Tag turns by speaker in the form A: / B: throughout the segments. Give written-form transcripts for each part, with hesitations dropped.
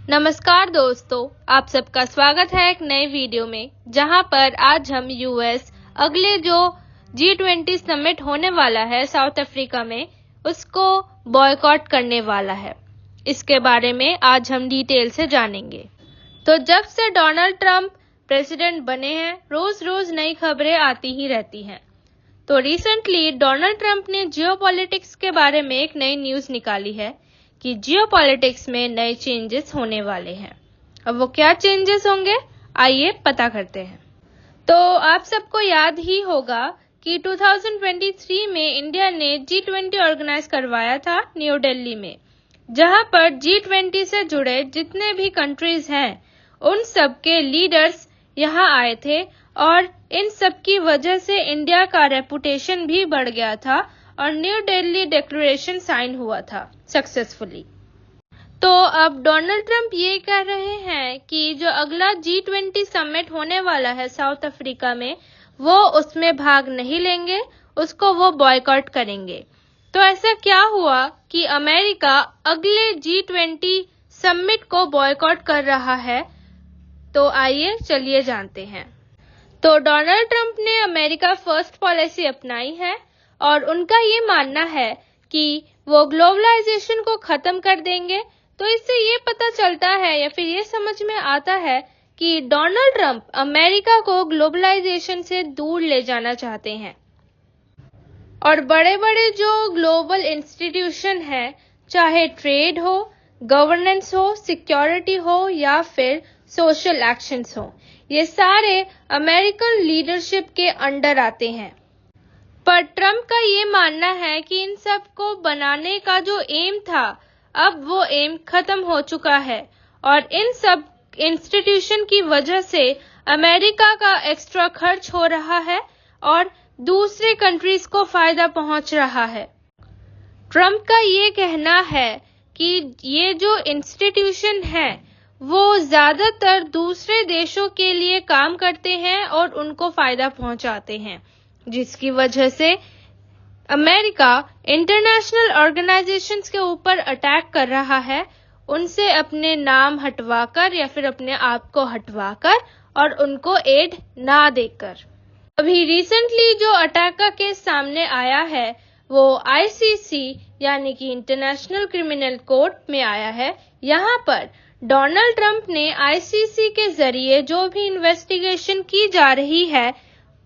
A: नमस्कार दोस्तों, आप सबका स्वागत है एक नए वीडियो में, जहां पर आज हम यूएस अगले जो G20 समिट होने वाला है साउथ अफ्रीका में, उसको बॉयकॉट करने वाला है। इसके बारे में आज हम डिटेल से जानेंगे। तो जब से डोनाल्ड ट्रंप प्रेसिडेंट बने हैं, रोज रोज नई खबरें आती ही रहती हैं। तो रिसेंटली डोनाल्ड ट्रंप ने जियोपॉलिटिक्स के बारे में एक नई न्यूज निकाली है कि जियोपॉलिटिक्स में नए चेंजेस होने वाले हैं। अब वो क्या चेंजेस होंगे, आइए पता करते हैं। तो आप सबको याद ही होगा कि 2023 में इंडिया ने G20 ऑर्गेनाइज करवाया था न्यू दिल्ली में, जहां पर G20 से जुड़े जितने भी कंट्रीज हैं उन सब के लीडर्स यहां आए थे और इन सब की वजह से इंडिया का रेपुटेशन भी बढ़ गया था और न्यू दिल्ली डिक्लेरेशन साइन हुआ था सक्सेसफुली। तो अब डोनाल्ड ट्रंप ये कह रहे हैं कि जो अगला G20 समिट होने वाला है साउथ अफ्रीका में, वो उसमें भाग नहीं लेंगे, उसको वो बॉयकॉट करेंगे। तो ऐसा क्या हुआ कि अमेरिका अगले G20 समिट को बॉयकॉट कर रहा है? तो आइए चलिए जानते हैं। तो डोनाल्ड ट्रंप ने अमेरिका फर्स्ट पॉलिसी अपनाई है और उनका ये मानना है कि वो ग्लोबलाइजेशन को खत्म कर देंगे। तो इससे ये पता चलता है या फिर ये समझ में आता है कि डोनाल्ड ट्रंप अमेरिका को ग्लोबलाइजेशन से दूर ले जाना चाहते हैं और बड़े बड़े जो ग्लोबल इंस्टीट्यूशन हैं, चाहे ट्रेड हो, गवर्नेंस हो, सिक्योरिटी हो या फिर सोशल एक्शंस हो, ये सारे अमेरिकन लीडरशिप के अंडर आते हैं। पर ट्रंप का ये मानना है कि इन सब को बनाने का जो एम था, अब वो एम खत्म हो चुका है और इन सब इंस्टीट्यूशन की वजह से अमेरिका का एक्स्ट्रा खर्च हो रहा है और दूसरे कंट्रीज को फायदा पहुंच रहा है। ट्रंप का ये कहना है कि ये जो इंस्टीट्यूशन है वो ज्यादातर दूसरे देशों के लिए काम करते हैं और उनको फायदा पहुंचाते हैं, जिसकी वजह से अमेरिका इंटरनेशनल ऑर्गेनाइजेशंस के ऊपर अटैक कर रहा है, उनसे अपने नाम हटवाकर या फिर अपने आप को हटवाकर और उनको एड ना देकर। अभी रिसेंटली जो अटैक का केस सामने आया है वो ICC यानी कि इंटरनेशनल क्रिमिनल कोर्ट में आया है। यहाँ पर डोनाल्ड ट्रंप ने ICC के जरिए जो भी इन्वेस्टिगेशन की जा रही है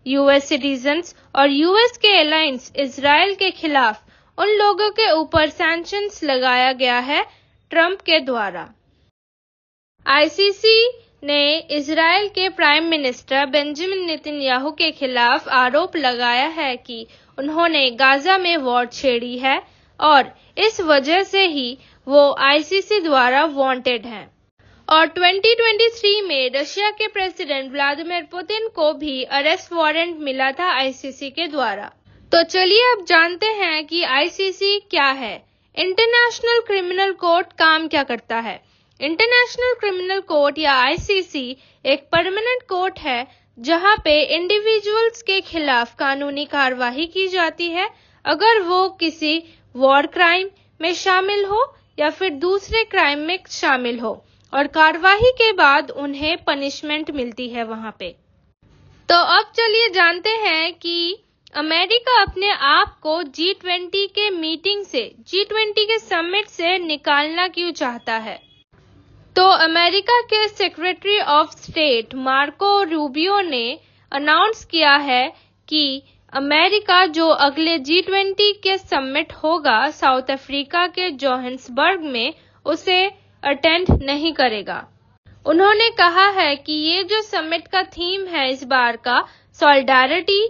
A: यूएस सिटीजन्स और यूएस के एलायंस इजराइल के खिलाफ, उन लोगों के ऊपर सैंक्शंस लगाया गया है ट्रंप के द्वारा। ICC ने इजराइल के प्राइम मिनिस्टर बेंजामिन नेतन्याहू के खिलाफ आरोप लगाया है कि उन्होंने गाजा में वॉर छेड़ी है और इस वजह से ही वो ICC द्वारा वांटेड हैं। और 2023 में रशिया के प्रेसिडेंट व्लादिमीर पुतिन को भी अरेस्ट वारंट मिला था ICC के द्वारा। तो चलिए अब जानते हैं कि ICC क्या है, इंटरनेशनल क्रिमिनल कोर्ट काम क्या करता है। इंटरनेशनल क्रिमिनल कोर्ट या ICC एक परमानेंट कोर्ट है जहां पे इंडिविजुअल्स के खिलाफ कानूनी कार्यवाही की जाती है अगर वो किसी वॉर क्राइम में शामिल हो या फिर दूसरे क्राइम में शामिल हो, और कार्यवाही के बाद उन्हें पनिशमेंट मिलती है वहां पे। तो अब चलिए जानते हैं कि अमेरिका अपने आप को G20 के मीटिंग से, G20 के समिट से निकालना क्यों चाहता है। तो अमेरिका के secretary of state Marco Rubio ने अनाउंस किया है कि अमेरिका जो अगले G20 के समिट होगा साउथ अफ्रीका के जोहान्सबर्ग में, उसे अटेंड नहीं करेगा। उन्होंने कहा है कि ये जो समिट का थीम है इस बार का सॉलिडारिटी,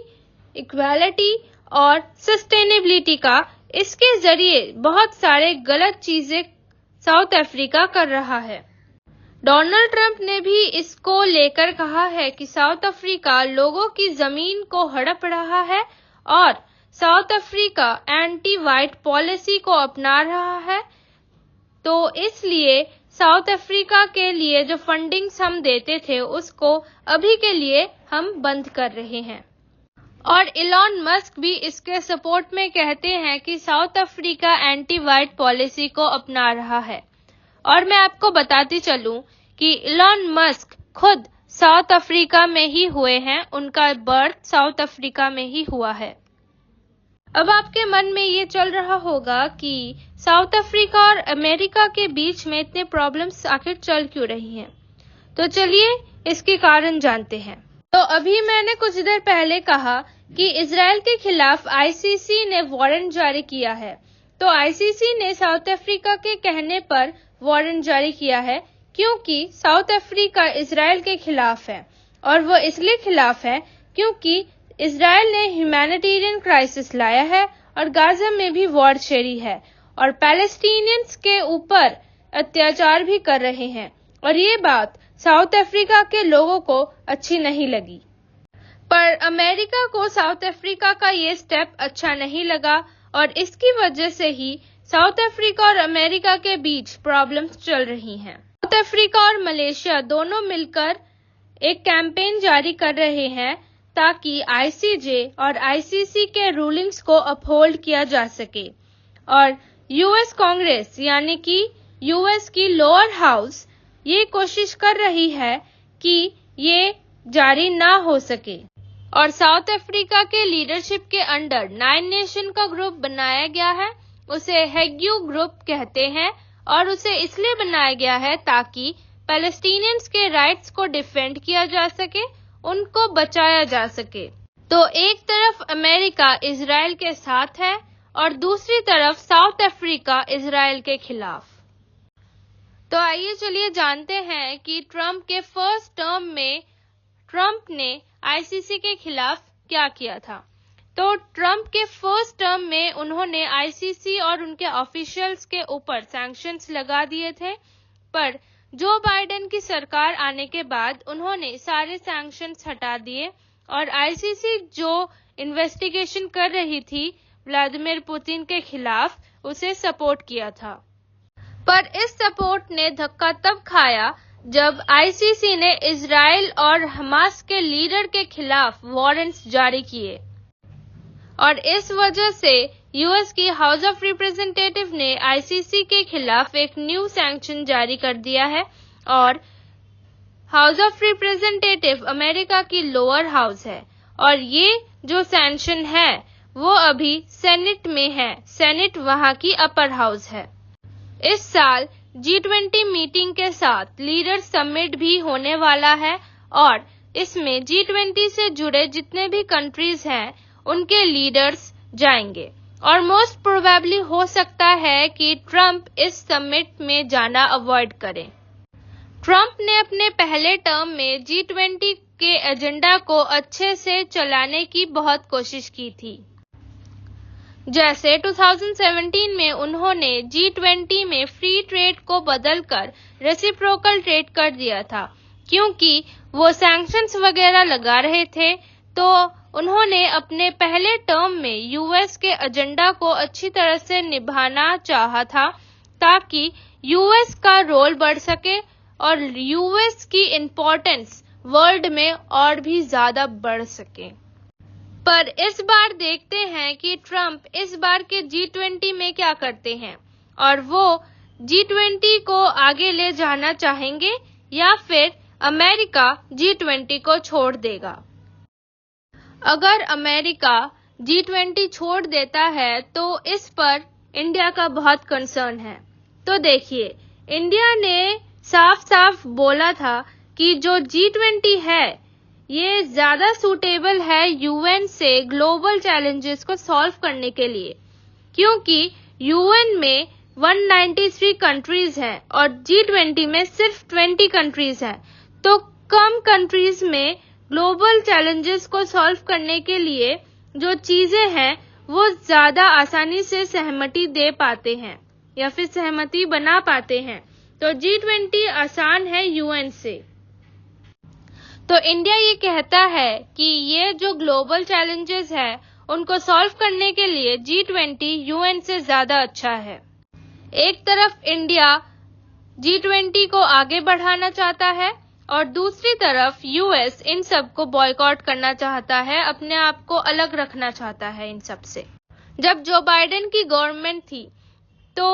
A: इक्वालिटी और सस्टेनेबिलिटी का, इसके जरिए बहुत सारे गलत चीजें साउथ अफ्रीका कर रहा है। डोनाल्ड ट्रंप ने भी इसको लेकर कहा है कि साउथ अफ्रीका लोगों की जमीन को हड़प रहा है और south Africa anti white policy को अपना रहा है। तो इसलिए साउथ अफ्रीका के लिए जो फंडिंग्स हम देते थे उसको अभी के लिए हम बंद कर रहे हैं। और इलॉन मस्क भी इसके सपोर्ट में कहते हैं कि south Africa anti white policy को अपना रहा है और मैं आपको बताती चलूं कि इलॉन मस्क खुद साउथ अफ्रीका में ही हुए हैं, उनका बर्थ साउथ अफ्रीका में ही हुआ है। अब आपके मन में ये चल रहा होगा कि साउथ अफ्रीका और अमेरिका के बीच में इतने प्रॉब्लम्स आखिर चल क्यों रही हैं? तो चलिए इसके कारण जानते हैं। तो अभी मैंने कुछ देर पहले कहा कि इजराइल के खिलाफ आईसीसी ने वारंट जारी किया है। तो आईसीसी ने साउथ अफ्रीका के कहने पर वारंट जारी किया है क्योंकि साउथ अफ्रीका इजराइल के खिलाफ है, और वो इसलिए खिलाफ है क्योंकि इजराइल ने ह्यूमैनिटेरियन क्राइसिस लाया है और गाजा में भी वॉर छेड़ी है और पैलेस्टीनियंस के ऊपर अत्याचार भी कर रहे हैं, और ये बात साउथ अफ्रीका के लोगों को अच्छी नहीं लगी। पर अमेरिका को साउथ अफ्रीका का ये स्टेप अच्छा नहीं लगा और इसकी वजह से ही साउथ अफ्रीका और अमेरिका के बीच प्रॉब्लम्स चल रही हैं। साउथ अफ्रीका और मलेशिया दोनों मिलकर एक कैंपेन जारी कर रहे हैं ताकि आईसीजे और आईसीसी के रूलिंग्स को अपहोल्ड किया जा सके, और यूएस कांग्रेस यानी कि यूएस की लोअर हाउस ये कोशिश कर रही है कि ये जारी ना हो सके। और साउथ अफ्रीका के लीडरशिप के अंडर 9 नेशन का ग्रुप बनाया गया है, उसे हेग्यू ग्रुप कहते हैं, और उसे इसलिए बनाया गया है ताकि पैलेस्टीनियंस के राइट्स को डिफेंड किया जा सके, उनको बचाया जा सके। तो एक तरफ अमेरिका इजराइल के साथ है और दूसरी तरफ साउथ अफ्रीका इजराइल के खिलाफ। तो आइए चलिए जानते हैं कि ट्रंप के फर्स्ट टर्म में ट्रंप ने आईसीसी के खिलाफ क्या किया था। तो ट्रंप के फर्स्ट टर्म में उन्होंने आईसीसी और उनके ऑफिशियल्स के ऊपर सैंक्शंस लगा दिए थे, पर जो बाइडेन की सरकार आने के बाद उन्होंने सारे सैंक्शंस हटा दिए और आईसीसी जो इन्वेस्टिगेशन कर रही थी व्लादिमीर पुतिन के खिलाफ, उसे सपोर्ट किया था। पर इस सपोर्ट ने धक्का तब खाया जब आईसीसी ने इजराइल और हमास के लीडर के खिलाफ वारंट्स जारी किए, और इस वजह से यूएस की हाउस ऑफ रिप्रेजेंटेटिव ने आईसीसी के खिलाफ एक न्यू सैंक्शन जारी कर दिया है, और हाउस ऑफ रिप्रेजेंटेटिव अमेरिका की लोअर हाउस है, और ये जो सैंक्शन है वो अभी सेनेट में है, सेनेट वहां की अपर हाउस है। इस साल G20 मीटिंग के साथ लीडर समिट भी होने वाला है, और इसमें G20 से जुड़े जितने भी कंट्रीज हैं उनके लीडर्स जाएंगे, और मोस्ट प्रोबेबली हो सकता है कि ट्रंप इस समिट में जाना अवॉइड करें। ट्रंप ने अपने पहले टर्म में G20 के एजेंडा को अच्छे से चलाने की बहुत कोशिश की थी। जैसे 2017 में उन्होंने G20 में फ्री ट्रेड को बदलकर रेसिप्रोकल ट्रेड कर दिया था, क्योंकि वो सैंक्शंस वगैरह लगा रहे थे। तो उन्होंने अपने पहले टर्म में यूएस के एजेंडा को अच्छी तरह से निभाना चाहा था ताकि यूएस का रोल बढ़ सके और यूएस की इम्पोर्टेंस वर्ल्ड में और भी ज्यादा बढ़ सके। पर इस बार देखते हैं कि ट्रंप इस बार के G20 में क्या करते हैं, और वो G20 को आगे ले जाना चाहेंगे या फिर अमेरिका G20 को छोड़ देगा। अगर अमेरिका G20 छोड़ देता है तो इस पर इंडिया का बहुत कंसर्न है। तो देखिए, इंडिया ने साफ साफ बोला था कि जो G20 है ये ज्यादा सूटेबल है यूएन से ग्लोबल चैलेंजेस को सॉल्व करने के लिए, क्योंकि यूएन में 193 कंट्रीज हैं और G20 में सिर्फ 20 कंट्रीज हैं। तो कम कंट्रीज में ग्लोबल चैलेंजेस को सॉल्व करने के लिए जो चीजें हैं वो ज्यादा आसानी से सहमति दे पाते हैं या फिर सहमति बना पाते हैं। तो G20 आसान है यूएन से। तो इंडिया ये कहता है कि ये जो ग्लोबल चैलेंजेस है उनको सॉल्व करने के लिए G20 यूएन से ज्यादा अच्छा है। एक तरफ इंडिया G20 को आगे बढ़ाना चाहता है और दूसरी तरफ यूएस इन सब को बॉयकॉट करना चाहता है, अपने आप को अलग रखना चाहता है इन सब से। जब जो बाइडेन की गवर्नमेंट थी तो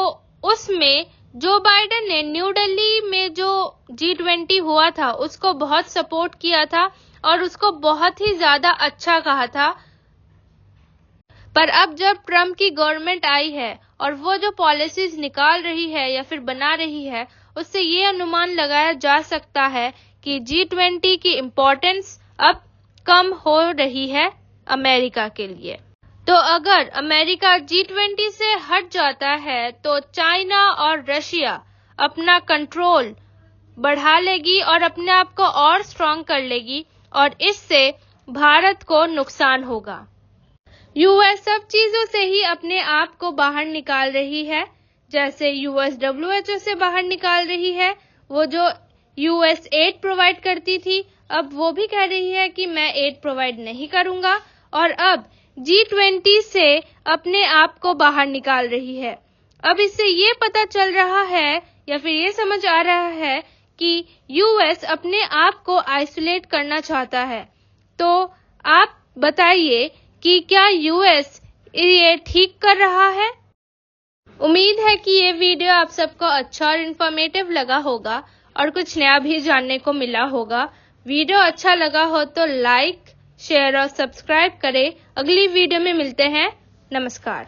A: उसमें जो बाइडेन ने न्यू दिल्ली में जो G20 हुआ था उसको बहुत सपोर्ट किया था और उसको बहुत ही ज्यादा अच्छा कहा था। पर अब जब ट्रम्प की गवर्नमेंट आई है और वो जो पॉलिसीज निकाल रही है या फिर बना रही है, उससे ये अनुमान लगाया जा सकता है कि G20 की इम्पोर्टेंस अब कम हो रही है अमेरिका के लिए। तो अगर अमेरिका G20 से हट जाता है तो चाइना और रशिया अपना कंट्रोल बढ़ा लेगी और अपने आप को और स्ट्रांग कर लेगी और इससे भारत को नुकसान होगा। यूएस सब चीजों से ही अपने आप को बाहर निकाल रही है, जैसे यूएस WHO से बाहर निकाल रही है। वो जो यूएस एड प्रोवाइड करती थी, अब वो भी कह रही है कि मैं एड प्रोवाइड नहीं करूंगा और अब G20 से अपने आप को बाहर निकाल रही है। अब इससे ये पता चल रहा है या फिर ये समझ आ रहा है कि यूएस अपने आप को आइसोलेट करना चाहता है। तो आप बताइए कि क्या यूएस ये ठीक कर रहा है? उम्मीद है कि ये वीडियो आप सबको अच्छा और इन्फॉर्मेटिव लगा होगा और कुछ नया भी जानने को मिला होगा। वीडियो अच्छा लगा हो तो लाइक, शेयर और सब्सक्राइब करें। अगली वीडियो में मिलते हैं। नमस्कार।